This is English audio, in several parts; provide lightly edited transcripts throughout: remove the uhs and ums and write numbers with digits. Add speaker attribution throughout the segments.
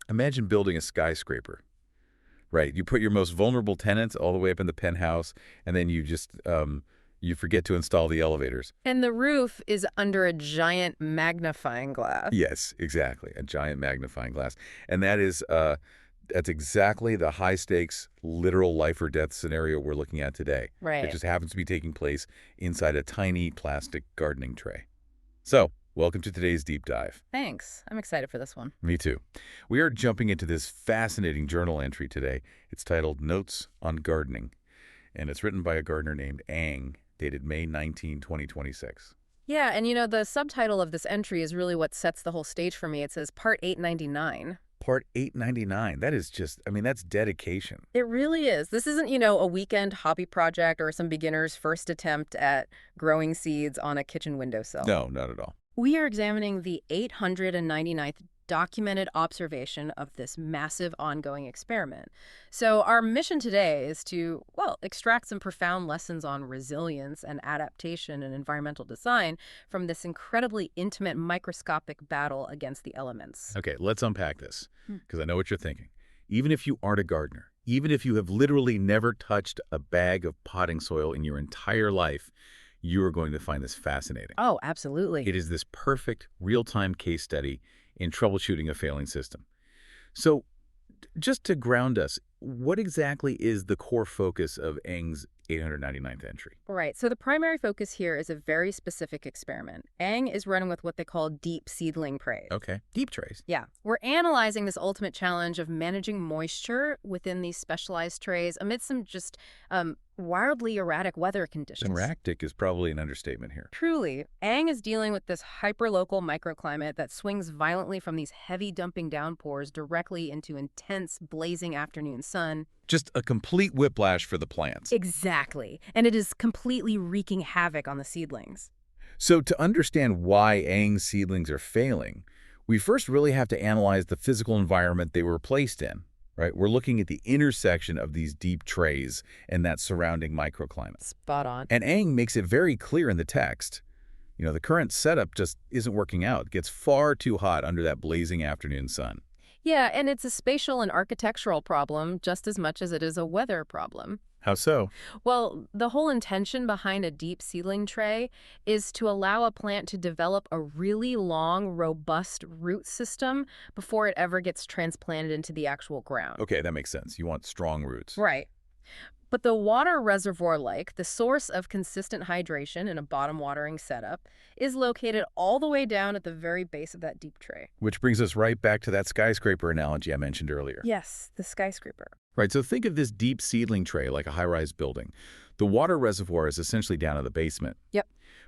Speaker 1: Imagine building a skyscraper, right? You put your most vulnerable tenants all the way up in the penthouse, and then you forget to install the elevators.
Speaker 2: And the roof is under a giant magnifying glass.
Speaker 1: Yes, exactly. A giant magnifying glass. And that's exactly the high-stakes, literal life or death scenario we're looking at today. It
Speaker 2: Right.
Speaker 1: just happens to be taking place inside a tiny plastic gardening tray. So, welcome to today's deep dive.
Speaker 2: Thanks. I'm excited for this one.
Speaker 1: Me too. We are jumping into this fascinating journal entry today. It's titled Notes on Gardening, and it's written by a gardener named Ang, dated May 19, 2026.
Speaker 2: Yeah, and the subtitle of this entry is really what sets the whole stage for me. It says Part 899.
Speaker 1: Part 899. That is that's dedication.
Speaker 2: It really is. This isn't, a weekend hobby project or some beginner's first attempt at growing seeds on a kitchen windowsill.
Speaker 1: No, not at all.
Speaker 2: We are examining the 899th documented observation of this massive ongoing experiment. So our mission today is to, extract some profound lessons on resilience and adaptation and environmental design from this incredibly intimate microscopic battle against the elements.
Speaker 1: Okay, let's unpack this, because I know what you're thinking. Even if you aren't a gardener, even if you have literally never touched a bag of potting soil in your entire life, you are going to find this fascinating.
Speaker 2: Oh, absolutely.
Speaker 1: It is this perfect real-time case study in troubleshooting a failing system. So, just to ground us, what exactly is the core focus of Ang's 899th entry?
Speaker 2: Right. So the primary focus here is a very specific experiment. Ang is running with what they call deep seedling trays.
Speaker 1: Okay, deep trays.
Speaker 2: Yeah. We're analyzing this ultimate challenge of managing moisture within these specialized trays amidst some just wildly erratic weather conditions.
Speaker 1: Erratic is probably an understatement here.
Speaker 2: Truly, Ang is dealing with this hyperlocal microclimate that swings violently from these heavy dumping downpours directly into intense blazing afternoon sun.
Speaker 1: Just a complete whiplash for the plants.
Speaker 2: Exactly. And it is completely wreaking havoc on the seedlings.
Speaker 1: So to understand why Ang's seedlings are failing, we first really have to analyze the physical environment they were placed in, right? We're looking at the intersection of these deep trays and that surrounding microclimate.
Speaker 2: Spot on.
Speaker 1: And Ang makes it very clear in the text. The current setup just isn't working out. It gets far too hot under that blazing afternoon sun.
Speaker 2: Yeah, and it's a spatial and architectural problem just as much as it is a weather problem.
Speaker 1: How so?
Speaker 2: Well, the whole intention behind a deep seedling tray is to allow a plant to develop a really long, robust root system before it ever gets transplanted into the actual ground.
Speaker 1: Okay, that makes sense. You want strong roots.
Speaker 2: Right. But the water reservoir-like, the source of consistent hydration in a bottom watering setup, is located all the way down at the very base of that deep tray.
Speaker 1: Which brings us right back to that skyscraper analogy I mentioned earlier.
Speaker 2: Yes, the skyscraper.
Speaker 1: Right, so think of this deep seedling tray like a high-rise building. The water reservoir is essentially down in the basement.
Speaker 2: Yep.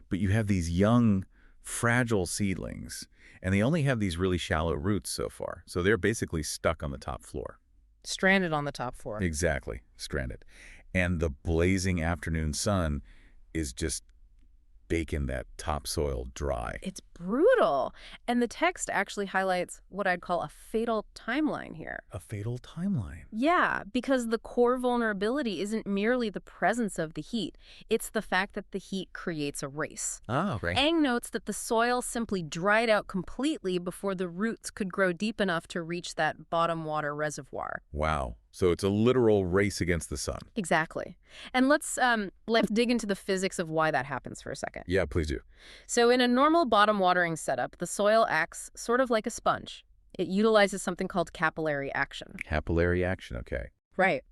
Speaker 1: But you have these young, fragile seedlings, and they only have these really shallow roots so far. So they're basically stuck on the top floor.
Speaker 2: Stranded on the top floor.
Speaker 1: Exactly, stranded. And the blazing afternoon sun is just baking that topsoil dry.
Speaker 2: It's brutal. And the text actually highlights what I'd call a fatal timeline here.
Speaker 1: A fatal timeline.
Speaker 2: Yeah, because the core vulnerability isn't merely the presence of the heat. It's the fact that the heat creates a race.
Speaker 1: Oh, right.
Speaker 2: Ang notes that the soil simply dried out completely before the roots could grow deep enough to reach that bottom water reservoir.
Speaker 1: Wow. So it's a literal race against the sun.
Speaker 2: Exactly. And let's dig into the physics of why that happens for a second.
Speaker 1: Yeah, please do.
Speaker 2: So in a normal bottom watering setup, the soil acts sort of like a sponge. It utilizes something called capillary action.
Speaker 1: Capillary action, okay.
Speaker 2: Right.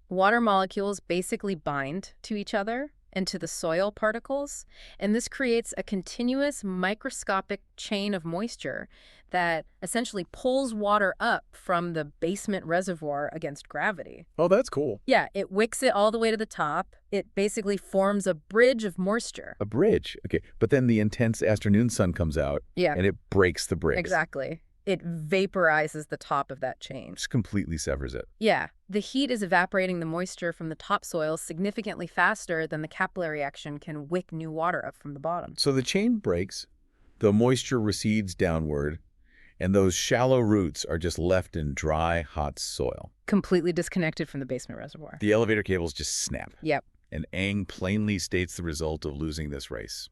Speaker 2: Water molecules basically bind to each other and to the soil particles, and this creates a continuous microscopic chain of moisture that essentially pulls water up from the basement reservoir against gravity.
Speaker 1: Oh, that's cool.
Speaker 2: Yeah, it wicks it all the way to the top. It basically forms a bridge of moisture.
Speaker 1: A bridge. Okay. But then the intense afternoon sun comes out
Speaker 2: Yeah,
Speaker 1: and it breaks the bridge.
Speaker 2: exactly. It vaporizes the top of that chain.
Speaker 1: Just completely severs it.
Speaker 2: Yeah, the heat is evaporating the moisture from the topsoil significantly faster than the capillary action can wick new water up from the bottom.
Speaker 1: So the chain breaks, the moisture recedes downward, and those shallow roots are just left in dry, hot soil.
Speaker 2: Completely disconnected from the basement reservoir.
Speaker 1: The elevator cables just snap.
Speaker 2: Yep.
Speaker 1: And Ang plainly states the result of losing this race,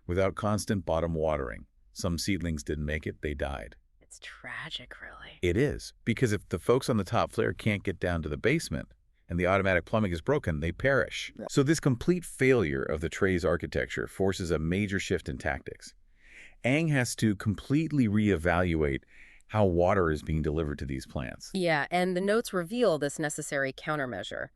Speaker 1: Without constant bottom watering, some seedlings didn't make it, they died.
Speaker 2: It's That's tragic, really.
Speaker 1: It is, because if the folks on the top flare can't get down to the basement and the automatic plumbing is broken, they perish.
Speaker 2: Yeah.
Speaker 1: So this complete failure of the tray's architecture forces a major shift in tactics. Aang has to completely reevaluate how water is being delivered to these plants.
Speaker 2: Yeah, and the notes reveal this necessary countermeasure.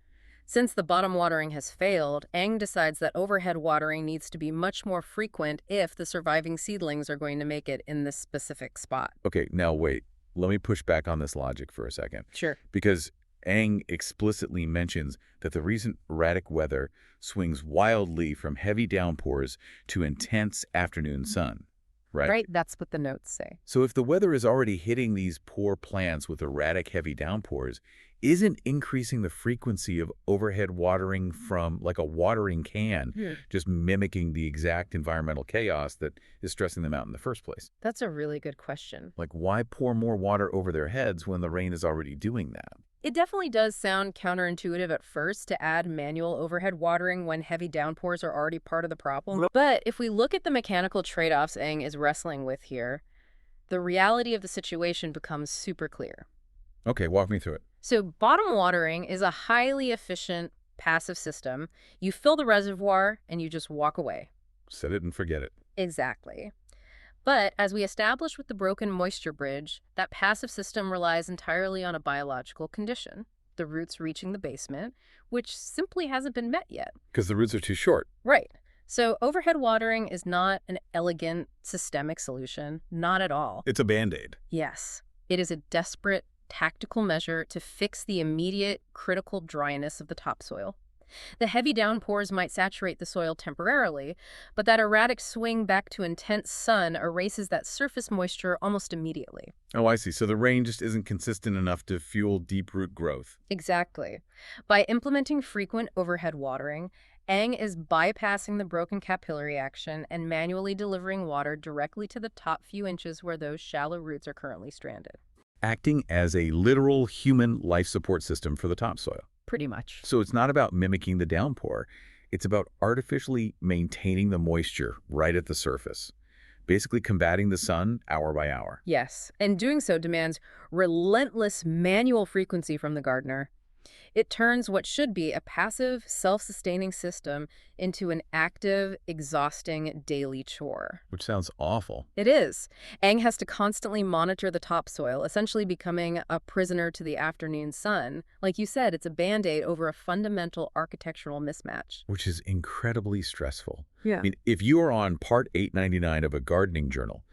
Speaker 2: Since the bottom watering has failed, Aang decides that overhead watering needs to be much more frequent if the surviving seedlings are going to make it in this specific spot.
Speaker 1: Okay, now wait. Let me push back on this logic for a second.
Speaker 2: Sure.
Speaker 1: Because Aang explicitly mentions that the recent erratic weather swings wildly from heavy downpours to intense afternoon sun, right?
Speaker 2: Right, that's what the notes say.
Speaker 1: So if the weather is already hitting these poor plants with erratic heavy downpours, isn't increasing the frequency of overhead watering from like a watering can, just mimicking the exact environmental chaos that is stressing them out in the first place?
Speaker 2: That's a really good question.
Speaker 1: Like, why pour more water over their heads when the rain is already doing that?
Speaker 2: It definitely does sound counterintuitive at first to add manual overhead watering when heavy downpours are already part of the problem. But if we look at the mechanical trade-offs Aang is wrestling with here, the reality of the situation becomes super clear.
Speaker 1: Okay, walk me through it.
Speaker 2: So bottom watering is a highly efficient passive system. You fill the reservoir and you just walk away.
Speaker 1: Set it and forget it.
Speaker 2: Exactly. But as we established with the broken moisture bridge, that passive system relies entirely on a biological condition, the roots reaching the basement, which simply hasn't been met yet.
Speaker 1: Because the roots are too short.
Speaker 2: Right. So overhead watering is not an elegant, systemic solution. Not at all.
Speaker 1: It's a Band-Aid.
Speaker 2: Yes. It is a desperate, tactical measure to fix the immediate, critical dryness of the topsoil. The heavy downpours might saturate the soil temporarily, but that erratic swing back to intense sun erases that surface moisture almost immediately.
Speaker 1: Oh, I see. So the rain just isn't consistent enough to fuel deep root growth.
Speaker 2: Exactly. By implementing frequent overhead watering, Aang is bypassing the broken capillary action and manually delivering water directly to the top few inches where those shallow roots are currently stranded.
Speaker 1: Acting as a literal human life support system for the topsoil.
Speaker 2: Pretty much.
Speaker 1: So it's not about mimicking the downpour. It's about artificially maintaining the moisture right at the surface, basically combating the sun hour by hour.
Speaker 2: Yes, and doing so demands relentless manual frequency from the gardener. It turns what should be a passive, self-sustaining system into an active, exhausting daily chore.
Speaker 1: Which sounds awful.
Speaker 2: It is. Aang has to constantly monitor the topsoil, essentially becoming a prisoner to the afternoon sun. Like you said, it's a Band-Aid over a fundamental architectural mismatch.
Speaker 1: Which is incredibly stressful.
Speaker 2: Yeah.
Speaker 1: I mean, if you are on part 899 of a gardening journal,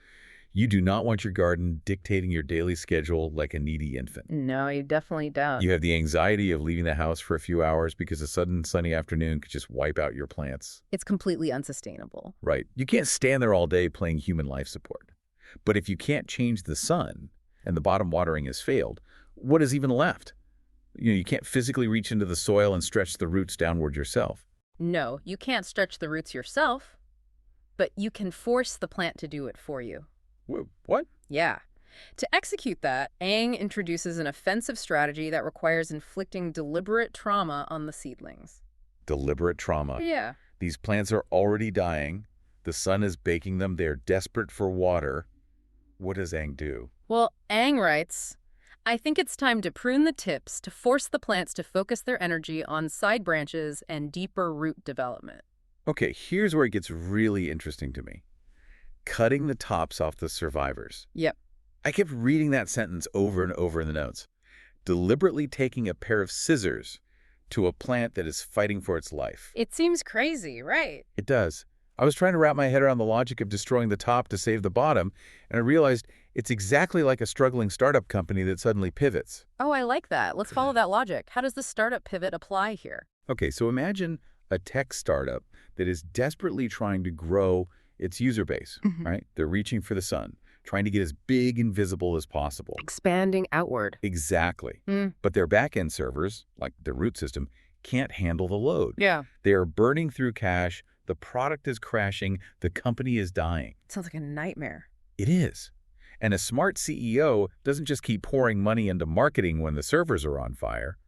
Speaker 1: you do not want your garden dictating your daily schedule like a needy infant.
Speaker 2: No, you definitely don't.
Speaker 1: You have the anxiety of leaving the house for a few hours because a sudden sunny afternoon could just wipe out your plants.
Speaker 2: It's completely unsustainable.
Speaker 1: Right. You can't stand there all day playing human life support. But if you can't change the sun and the bottom watering has failed, what is even left? You can't physically reach into the soil and stretch the roots downward yourself.
Speaker 2: No, you can't stretch the roots yourself, but you can force the plant to do it for you.
Speaker 1: What?
Speaker 2: Yeah. To execute that, Aang introduces an offensive strategy that requires inflicting deliberate trauma on the seedlings.
Speaker 1: Deliberate trauma.
Speaker 2: Yeah.
Speaker 1: These plants are already dying. The sun is baking them. They're desperate for water. What does Aang do?
Speaker 2: Well, Aang writes, I think it's time to prune the tips to force the plants to focus their energy on side branches and deeper root development.
Speaker 1: Okay, here's where it gets really interesting to me. Cutting the tops off the survivors.
Speaker 2: Yep.
Speaker 1: I kept reading that sentence over and over in the notes. Deliberately taking a pair of scissors to a plant that is fighting for its life.
Speaker 2: It seems crazy, right?
Speaker 1: It does. I was trying to wrap my head around the logic of destroying the top to save the bottom, and I realized it's exactly like a struggling startup company that suddenly pivots.
Speaker 2: Oh, I like that. Let's follow that logic. How does the startup pivot apply here?
Speaker 1: Okay, so imagine a tech startup that is desperately trying to grow its user base, right? They're reaching for the sun, trying to get as big and visible as possible.
Speaker 2: Expanding outward.
Speaker 1: Exactly. But their back-end servers, like their root system, can't handle the load.
Speaker 2: Yeah.
Speaker 1: They are burning through cash, the product is crashing, the company is dying.
Speaker 2: Sounds like a nightmare.
Speaker 1: It is. And a smart CEO doesn't just keep pouring money into marketing when the servers are on fire.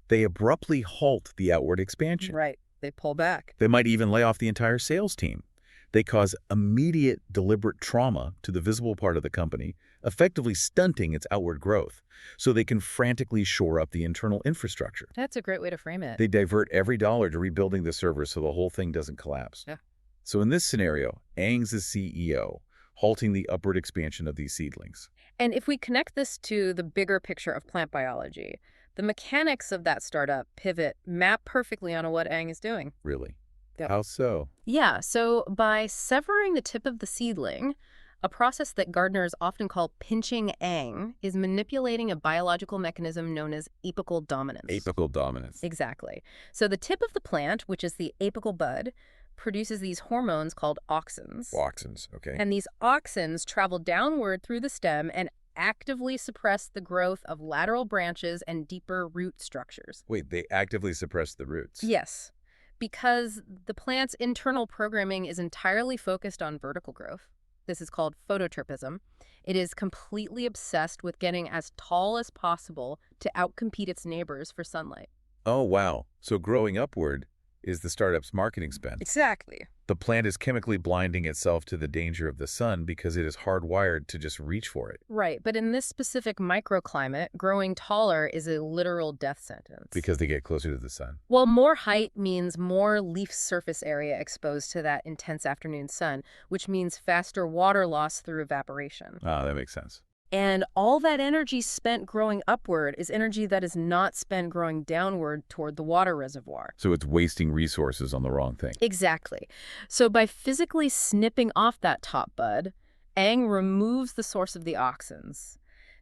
Speaker 1: They abruptly halt the outward expansion.
Speaker 2: Right. They pull back.
Speaker 1: They might even lay off the entire sales team. They cause immediate, deliberate trauma to the visible part of the company, effectively stunting its outward growth, so they can frantically shore up the internal infrastructure.
Speaker 2: That's a great way to frame it.
Speaker 1: They divert every dollar to rebuilding the server so the whole thing doesn't collapse.
Speaker 2: Yeah.
Speaker 1: So in this scenario, Aang's the CEO, halting the upward expansion of these seedlings.
Speaker 2: And if we connect this to the bigger picture of plant biology, the mechanics of that startup pivot map perfectly onto what Aang is doing.
Speaker 1: Really?
Speaker 2: Yep.
Speaker 1: How so?
Speaker 2: Yeah, so by severing the tip of the seedling, a process that gardeners often call pinching Aang is manipulating a biological mechanism known as apical dominance.
Speaker 1: Apical dominance.
Speaker 2: Exactly. So the tip of the plant, which is the apical bud, produces these hormones called auxins.
Speaker 1: Auxins, okay.
Speaker 2: And these auxins travel downward through the stem and actively suppress the growth of lateral branches and deeper root structures.
Speaker 1: Wait, they actively suppress the roots?
Speaker 2: Yes, because the plant's internal programming is entirely focused on vertical growth. This is called phototropism. It is completely obsessed with getting as tall as possible to outcompete its neighbors for sunlight.
Speaker 1: Oh, wow. So growing upward is the startup's marketing spend.
Speaker 2: Exactly.
Speaker 1: The plant is chemically blinding itself to the danger of the sun because it is hardwired to just reach for it.
Speaker 2: Right, but in this specific microclimate, growing taller is a literal death sentence.
Speaker 1: Because they get closer to the sun.
Speaker 2: Well, more height means more leaf surface area exposed to that intense afternoon sun, which means faster water loss through evaporation.
Speaker 1: Ah, that makes sense.
Speaker 2: And all that energy spent growing upward is energy that is not spent growing downward toward the water reservoir.
Speaker 1: So it's wasting resources on the wrong thing.
Speaker 2: Exactly. So by physically snipping off that top bud, Aang removes the source of the auxins.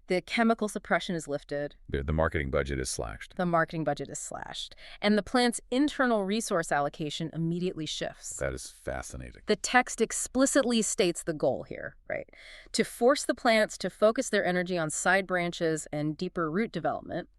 Speaker 2: The chemical suppression is lifted.
Speaker 1: The marketing budget is slashed.
Speaker 2: The marketing budget is slashed. And the plant's internal resource allocation immediately shifts.
Speaker 1: That is fascinating.
Speaker 2: The text explicitly states the goal here, right? To force the plants to focus their energy on side branches and deeper root development.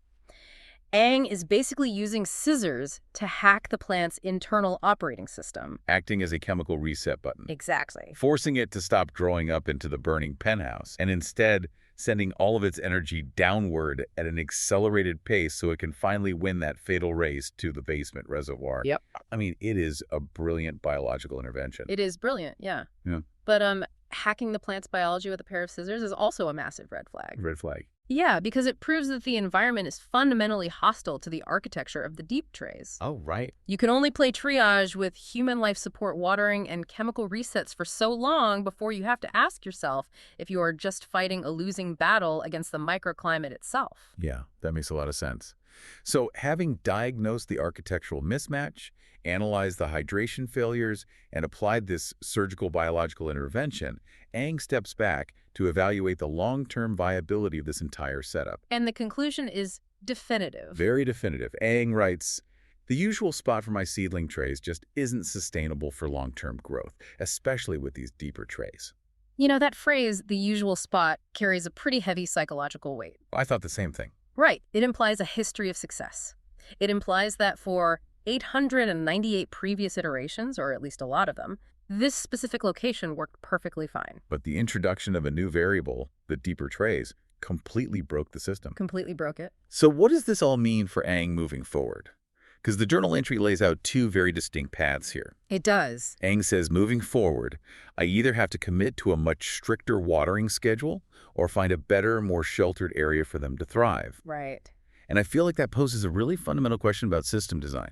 Speaker 2: Aang is basically using scissors to hack the plant's internal operating system.
Speaker 1: Acting as a chemical reset button.
Speaker 2: Exactly.
Speaker 1: Forcing it to stop growing up into the burning penthouse, and instead sending all of its energy downward at an accelerated pace so it can finally win that fatal race to the basement reservoir.
Speaker 2: Yep.
Speaker 1: I mean, it is a brilliant biological intervention.
Speaker 2: It is brilliant, yeah.
Speaker 1: Yeah.
Speaker 2: But hacking the plant's biology with a pair of scissors is also a massive red flag.
Speaker 1: Red flag.
Speaker 2: Yeah, because it proves that the environment is fundamentally hostile to the architecture of the deep trays.
Speaker 1: Oh, right.
Speaker 2: You can only play triage with human life support watering and chemical resets for so long before you have to ask yourself if you are just fighting a losing battle against the microclimate itself.
Speaker 1: Yeah, that makes a lot of sense. So having diagnosed the architectural mismatch, analyzed the hydration failures, and applied this surgical biological intervention, Aang steps back to evaluate the long-term viability of this entire setup.
Speaker 2: And the conclusion is definitive.
Speaker 1: Very definitive. Aang writes, "The usual spot for my seedling trays just isn't sustainable for long-term growth, especially with these deeper trays."
Speaker 2: You know, that phrase, the usual spot, carries a pretty heavy psychological weight.
Speaker 1: I thought the same thing.
Speaker 2: Right. It implies a history of success. It implies that for 898 previous iterations, or at least a lot of them, this specific location worked perfectly fine.
Speaker 1: But the introduction of a new variable, the deeper trays, completely broke the system.
Speaker 2: Completely broke it.
Speaker 1: So what does this all mean for Aang moving forward? Because the journal entry lays out two very distinct paths here.
Speaker 2: It does.
Speaker 1: Aang says, moving forward, I either have to commit to a much stricter watering schedule or find a better, more sheltered area for them to thrive.
Speaker 2: Right.
Speaker 1: And I feel like that poses a really fundamental question about system design.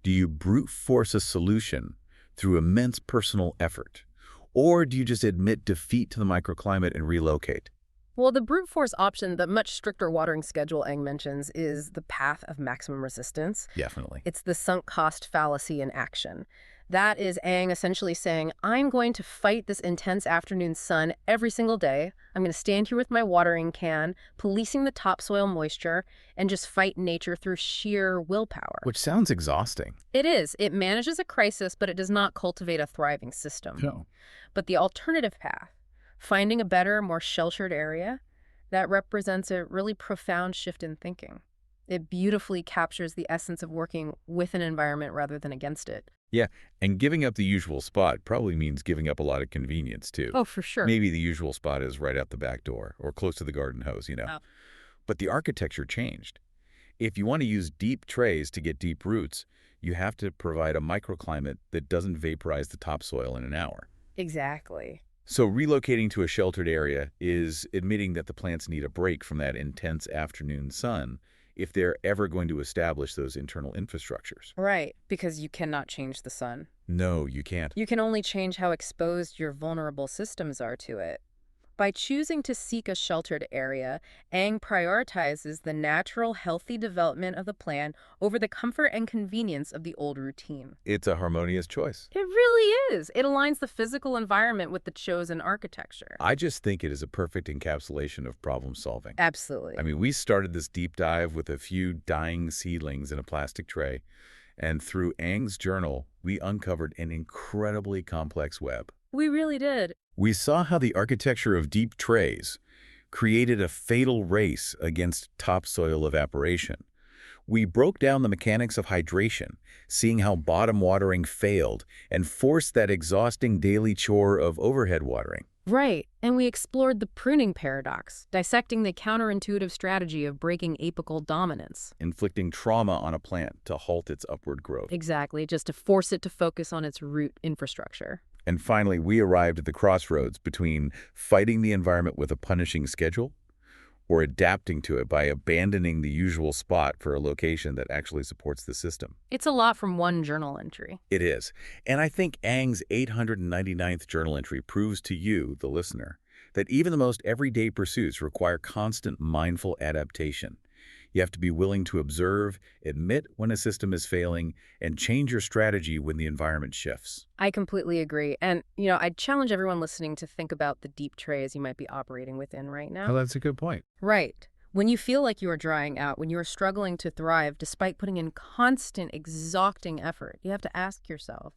Speaker 1: Do you brute force a solution through immense personal effort? Or do you just admit defeat to the microclimate and relocate?
Speaker 2: Well, the brute force option, the much stricter watering schedule Aang mentions, is the path of maximum resistance.
Speaker 1: Definitely.
Speaker 2: It's the sunk cost fallacy in action. That is Aang essentially saying, I'm going to fight this intense afternoon sun every single day. I'm going to stand here with my watering can, policing the topsoil moisture, and just fight nature through sheer willpower.
Speaker 1: Which sounds exhausting.
Speaker 2: It is. It manages a crisis, but it does not cultivate a thriving system.
Speaker 1: No.
Speaker 2: But the alternative path, finding a better, more sheltered area, that represents a really profound shift in thinking. It beautifully captures the essence of working with an environment rather than against it.
Speaker 1: Yeah, and giving up the usual spot probably means giving up a lot of convenience, too.
Speaker 2: Oh, for sure.
Speaker 1: Maybe the usual spot is right out the back door or close to the garden hose, you know.
Speaker 2: Oh.
Speaker 1: But the architecture changed. If you want to use deep trays to get deep roots, you have to provide a microclimate that doesn't vaporize the topsoil in an hour.
Speaker 2: Exactly.
Speaker 1: So relocating to a sheltered area is admitting that the plants need a break from that intense afternoon sun if they're ever going to establish those internal infrastructures.
Speaker 2: Right, because you cannot change the sun.
Speaker 1: No, you can't.
Speaker 2: You can only change how exposed your vulnerable systems are to it. By choosing to seek a sheltered area, Ang prioritizes the natural, healthy development of the plant over the comfort and convenience of the old routine.
Speaker 1: It's a harmonious choice.
Speaker 2: It really is. It aligns the physical environment with the chosen architecture.
Speaker 1: I just think it is a perfect encapsulation of problem solving.
Speaker 2: Absolutely.
Speaker 1: I mean, we started this deep dive with a few dying seedlings in a plastic tray, and through Ang's journal, we uncovered an incredibly complex web.
Speaker 2: We really did.
Speaker 1: We saw how the architecture of deep trays created a fatal race against topsoil evaporation. We broke down the mechanics of hydration, seeing how bottom watering failed and forced that exhausting daily chore of overhead watering.
Speaker 2: Right, and we explored the pruning paradox, dissecting the counterintuitive strategy of breaking apical dominance.
Speaker 1: Inflicting trauma on a plant to halt its upward growth.
Speaker 2: Exactly, just to force it to focus on its root infrastructure.
Speaker 1: And finally, we arrived at the crossroads between fighting the environment with a punishing schedule or adapting to it by abandoning the usual spot for a location that actually supports the system.
Speaker 2: It's a lot from one journal entry.
Speaker 1: It is. And I think Ang's 899th journal entry proves to you, the listener, that even the most everyday pursuits require constant mindful adaptation. You have to be willing to observe, admit when a system is failing, and change your strategy when the environment shifts.
Speaker 2: I completely agree. And, I'd challenge everyone listening to think about the deep trays you might be operating within right now.
Speaker 1: Oh, that's a good point.
Speaker 2: Right. When you feel like you are drying out, when you are struggling to thrive despite putting in constant, exhausting effort, you have to ask yourself,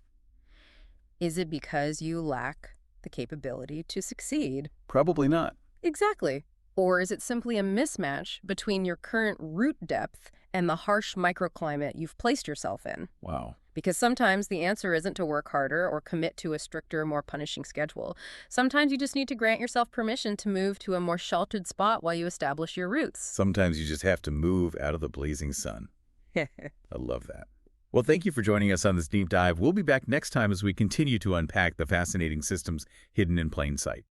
Speaker 2: is it because you lack the capability to succeed?
Speaker 1: Probably not.
Speaker 2: Exactly. Or is it simply a mismatch between your current root depth and the harsh microclimate you've placed yourself in?
Speaker 1: Wow.
Speaker 2: Because sometimes the answer isn't to work harder or commit to a stricter, more punishing schedule. Sometimes you just need to grant yourself permission to move to a more sheltered spot while you establish your roots.
Speaker 1: Sometimes you just have to move out of the blazing sun. I love that. Well, thank you for joining us on this deep dive. We'll be back next time as we continue to unpack the fascinating systems hidden in plain sight.